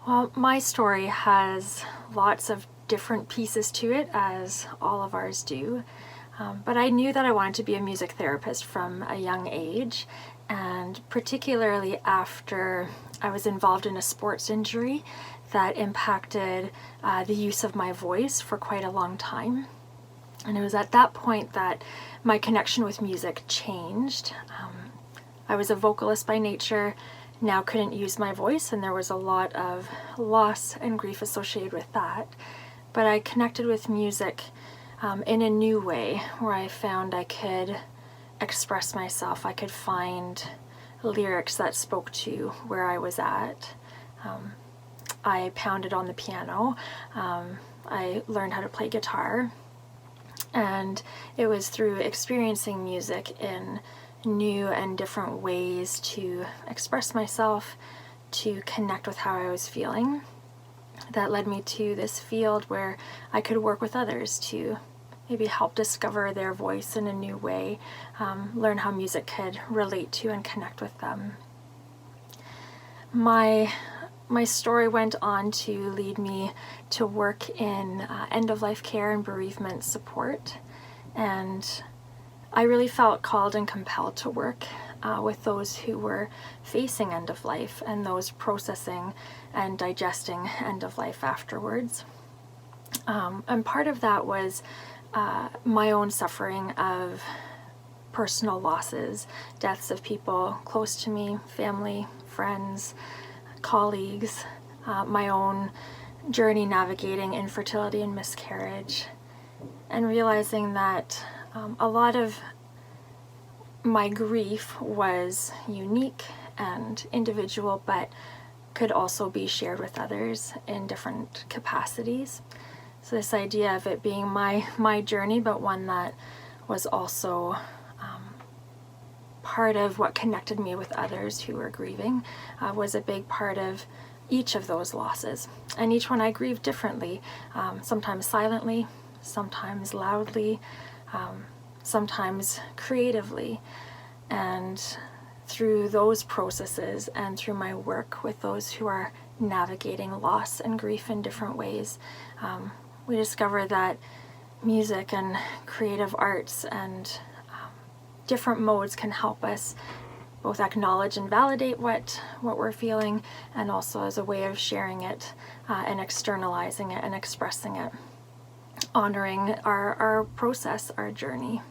Well, my story has lots of different pieces to it, as all of ours do. But I knew that I wanted to be a music therapist from a young age, and particularly after I was involved in a sports injury that impacted the use of my voice for quite a long time. And it was at that point that my connection with music changed. I was a vocalist by nature, now couldn't use my voice, and there was a lot of loss and grief associated with that. But I connected with music in a new way, where I found I could express myself. I could find lyrics that spoke to where I was at. I pounded on the piano. I learned how to play guitar. And it was through experiencing music in new and different ways to express myself, to connect with how I was feeling, that led me to this field where I could work with others to maybe help discover their voice in a new way, learn how music could relate to and connect with them. My story went on to lead me to work in end-of-life care and bereavement support, and I really felt called and compelled to work with those who were facing end of life and those processing and digesting end of life afterwards. And part of that was my own suffering of personal losses, deaths of people close to me, family, friends, colleagues, my own journey navigating infertility and miscarriage, and realizing that a lot of my grief was unique and individual, but could also be shared with others in different capacities. So this idea of it being my journey, but one that was also part of what connected me with others who were grieving, was a big part of each of those losses. And each one I grieved differently, sometimes silently, sometimes loudly, sometimes creatively. And through those processes and through my work with those who are navigating loss and grief in different ways, we discover that music and creative arts and different modes can help us both acknowledge and validate what we're feeling, and also as a way of sharing it and externalizing it and expressing it, honoring our process, our journey.